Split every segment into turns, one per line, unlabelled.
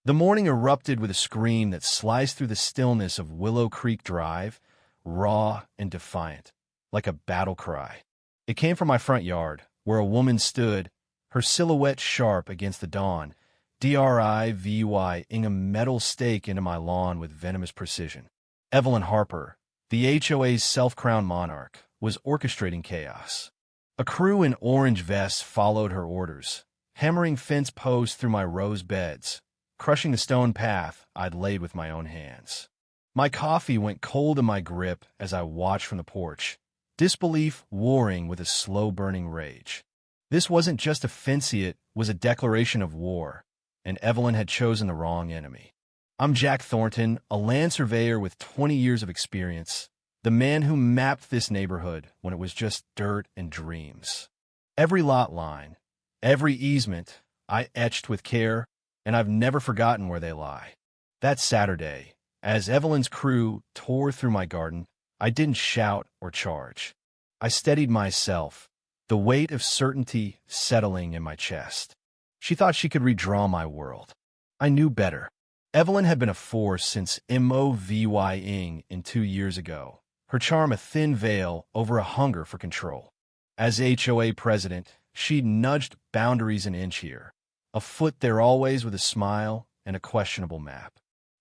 The morning erupted with a scream that sliced through the stillness of Willow Creek Drive, raw and defiant, like a battle cry. It came from my front yard, where a woman stood, her silhouette sharp against the dawn, driving a metal stake into my lawn with venomous precision. Evelyn Harper, the HOA's self-crowned monarch, was orchestrating chaos. A crew in orange vests followed her orders, hammering fence posts through my rose beds, crushing the stone path I'd laid with my own hands. My coffee went cold in my grip as I watched from the porch, disbelief warring with a slow-burning rage. This wasn't just a fence, it was a declaration of war, and Evelyn had chosen the wrong enemy. I'm Jack Thornton, a land surveyor with 20 years of experience, the man who mapped this neighborhood when it was just dirt and dreams. Every lot line, every easement, I etched with care, and I've never forgotten where they lie. That Saturday, as Evelyn's crew tore through my garden, I didn't shout or charge. I steadied myself, the weight of certainty settling in my chest. She thought she could redraw my world. I knew better. Evelyn had been a force since moving in 2 years ago, her charm a thin veil over a hunger for control. As HOA president, she'd nudged boundaries an inch here, a foot there always with a smile and a questionable map.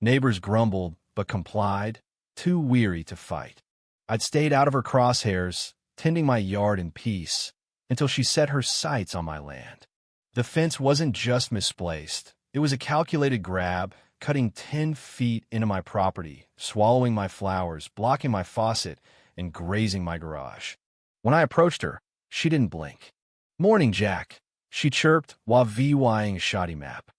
Neighbors grumbled, but complied, too weary to fight. I'd stayed out of her crosshairs, tending my yard in peace, until she set her sights on my land. The fence wasn't just misplaced. It was a calculated grab, cutting 10 feet into my property, swallowing my flowers, blocking my faucet, and grazing my garage. When I approached her, she didn't blink. "Morning, Jack," she chirped while VYing a shoddy map.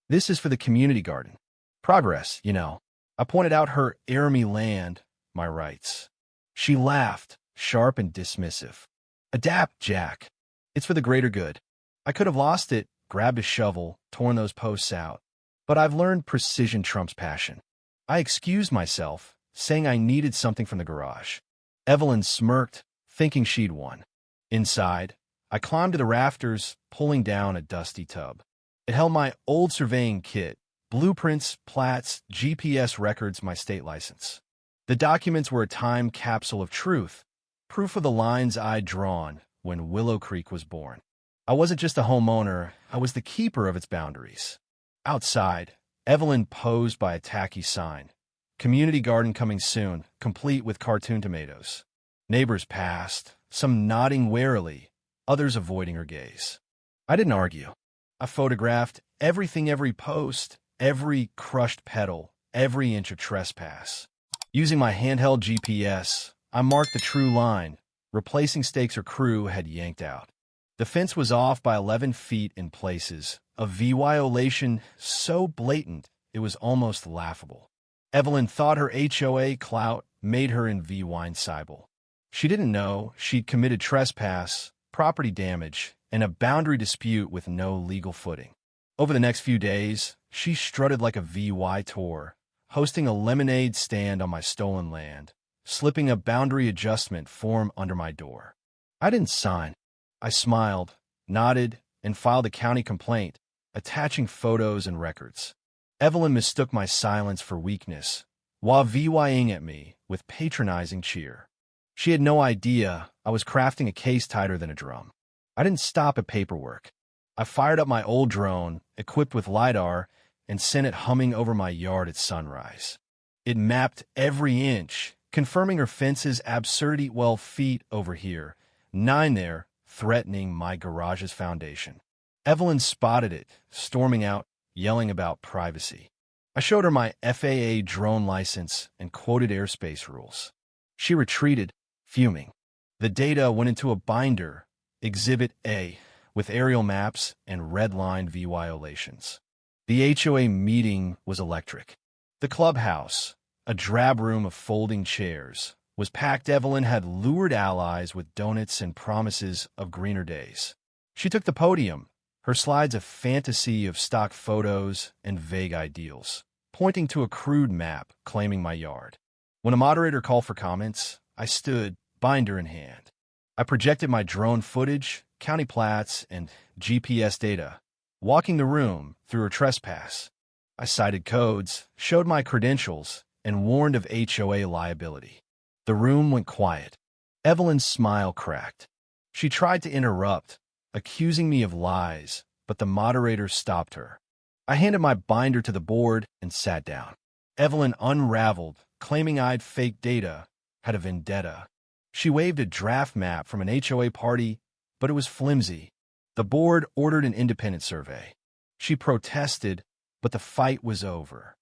"This is for the community garden. Progress, you know." I pointed out her Army land, my rights. She laughed, sharp and dismissive. "Adapt, Jack. It's for the greater good." I could have lost it, grabbed a shovel, torn those posts out. But I've learned precision trumps passion. I excused myself, saying I needed something from the garage. Evelyn smirked, thinking she'd won. Inside, I climbed to the rafters, pulling down a dusty tub. It held my old surveying kit, blueprints, plats, GPS records, my state license. The documents were a time capsule of truth, proof of the lines I'd drawn when Willow Creek was born. I wasn't just a homeowner, I was the keeper of its boundaries. Outside, Evelyn posed by a tacky sign. "Community garden coming soon, complete with cartoon tomatoes." Neighbors passed, some nodding warily, others avoiding her gaze. I didn't argue. I photographed everything, every post, every crushed petal, every inch of trespass. Using my handheld GPS, I marked the true line, replacing stakes her crew had yanked out. The fence was off by 11 feet in places, a violation so blatant it was almost laughable. Evelyn thought her HOA clout made her invincible. She didn't know she'd committed trespass, property damage, and a boundary dispute with no legal footing. Over the next few days, she strutted like a VY tour, hosting a lemonade stand on my stolen land, slipping a boundary adjustment form under my door. I didn't sign. I smiled, nodded, and filed a county complaint, attaching photos and records. Evelyn mistook my silence for weakness, while VYing at me with patronizing cheer. She had no idea I was crafting a case tighter than a drum. I didn't stop at paperwork. I fired up my old drone, equipped with LiDAR, and sent it humming over my yard at sunrise. It mapped every inch, confirming her fence's absurdity. 12 feet over here, 9 there, threatening my garage's foundation. Evelyn spotted it, storming out, yelling about privacy. I showed her my FAA drone license and quoted airspace rules. She retreated, fuming. The data went into a binder, Exhibit A, with aerial maps and red-lined violations. The HOA meeting was electric. The clubhouse, a drab room of folding chairs, was packed. Evelyn had lured allies with donuts and promises of greener days. She took the podium, her slides a fantasy of stock photos and vague ideals, pointing to a crude map claiming my yard. When a moderator called for comments, I stood, binder in hand. I projected my drone footage, county plats, and GPS data, walking the room through her trespass. I cited codes, showed my credentials, and warned of HOA liability. The room went quiet. Evelyn's smile cracked. She tried to interrupt, accusing me of lies, but the moderator stopped her. I handed my binder to the board and sat down. Evelyn unraveled, claiming I'd faked data, had a vendetta. She waved a draft map from an HOA party, but it was flimsy. The board ordered an independent survey. She protested, but the fight was over.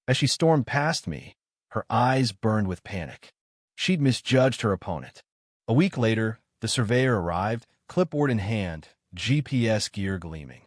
As she stormed past me, her eyes burned with panic. She'd misjudged her opponent. A week later, the surveyor arrived, clipboard in hand, GPS gear gleaming.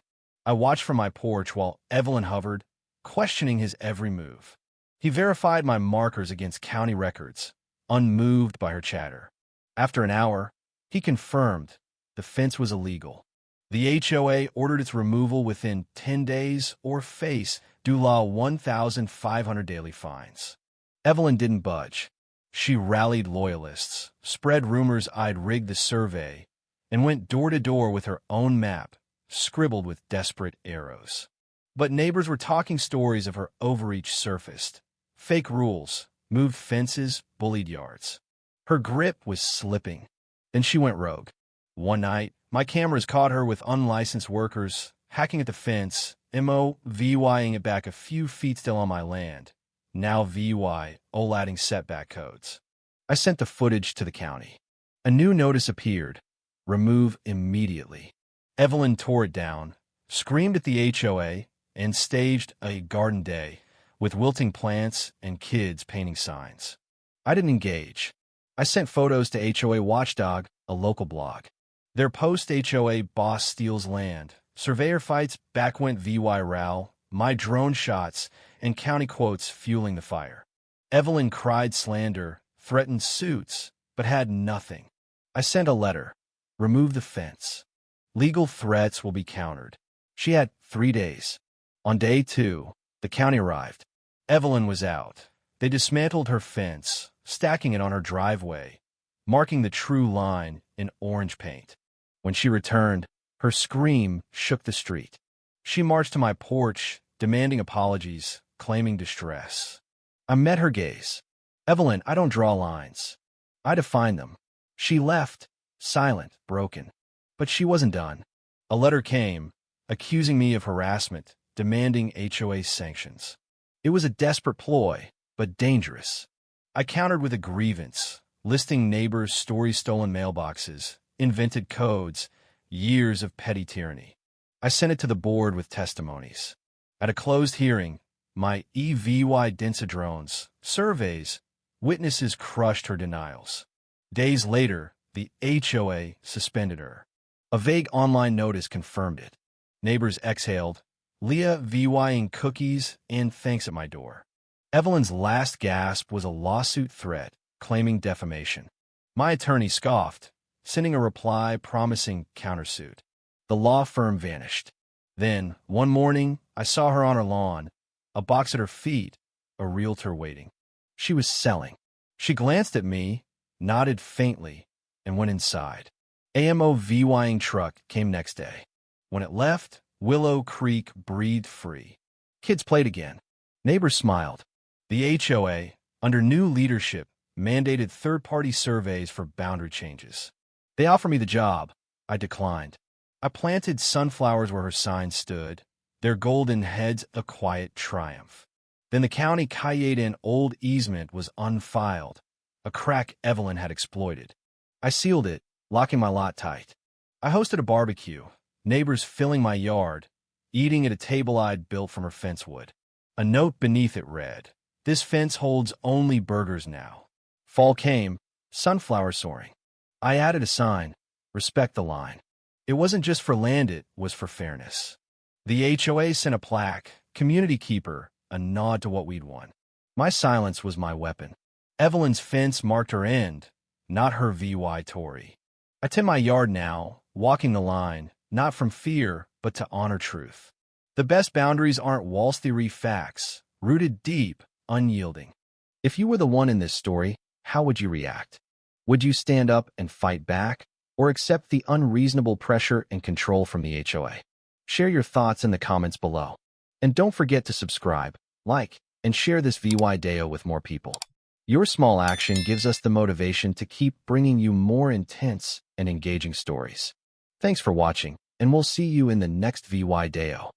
I watched from my porch while Evelyn hovered, questioning his every move. He verified my markers against county records, unmoved by her chatter. After an hour, he confirmed the fence was illegal. The HOA ordered its removal within 10 days or face DULA 1,500 daily fines. Evelyn didn't budge. She rallied loyalists, spread rumors I'd rigged the survey, and went door to door with her own map, scribbled with desperate arrows. But neighbors were talking stories of her overreach surfaced. Fake rules, moved fences, bullied yards. Her grip was slipping. Then she went rogue. One night, my cameras caught her with unlicensed workers, hacking at the fence, VYing it back a few feet still on my land. Now VY, OLADing setback codes. I sent the footage to the county. A new notice appeared. Remove immediately. Evelyn tore it down, screamed at the HOA, and staged a garden day with wilting plants and kids painting signs. I didn't engage. I sent photos to HOA Watchdog, a local blog. Their post-HOA boss steals land, surveyor fights, back went VY row, my drone shots, and county quotes fueling the fire. Evelyn cried slander, threatened suits, but had nothing. I sent a letter. Remove the fence. Legal threats will be countered. She had 3 days. On day 2, the county arrived. Evelyn was out. They dismantled her fence, stacking it on her driveway, marking the true line in orange paint. When she returned, her scream shook the street. She marched to my porch, demanding apologies, claiming distress. I met her gaze. Evelyn, I don't draw lines. I define them. She left, silent, broken. But she wasn't done. A letter came, accusing me of harassment, demanding HOA sanctions. It was a desperate ploy, but dangerous. I countered with a grievance, listing neighbors' story-stolen mailboxes, invented codes, years of petty tyranny. I sent it to the board with testimonies. At a closed hearing, my EVY Densadrones, surveys, witnesses crushed her denials. Days later, the HOA suspended her. A vague online notice confirmed it. Neighbors exhaled, Leah VYing cookies and thanks at my door. Evelyn's last gasp was a lawsuit threat, claiming defamation. My attorney scoffed, sending a reply promising countersuit. The law firm vanished. Then, one morning, I saw her on her lawn, a box at her feet, a realtor waiting. She was selling. She glanced at me, nodded faintly, and went inside. AMO VYing truck came next day. When it left, Willow Creek breathed free. Kids played again. Neighbors smiled. The HOA, under new leadership, mandated third-party surveys for boundary changes. They offered me the job. I declined. I planted sunflowers where her sign stood, their golden heads a quiet triumph. Then the county Cayenne old easement was unfiled, a crack Evelyn had exploited. I sealed it, locking my lot tight. I hosted a barbecue, neighbors filling my yard, eating at a table I'd built from her fence wood. A note beneath it read, "This fence holds only burgers now." Fall came, sunflower soaring. I added a sign, "Respect the line." It wasn't just for land, it was for fairness. The HOA sent a plaque, "Community Keeper," a nod to what we'd won. My silence was my weapon. Evelyn's fence marked her end, not her VY Tory. I tend my yard now, walking the line, not from fear, but to honor truth. The best boundaries aren't walls theory facts, rooted deep, unyielding. If you were the one in this story, how would you react? Would you stand up and fight back, or accept the unreasonable pressure and control from the HOA? Share your thoughts in the comments below. And don't forget to subscribe, like, and share this VY Deo with more people. Your small action gives us the motivation to keep bringing you more intense and engaging stories. Thanks for watching, and we'll see you in the next VY Deo.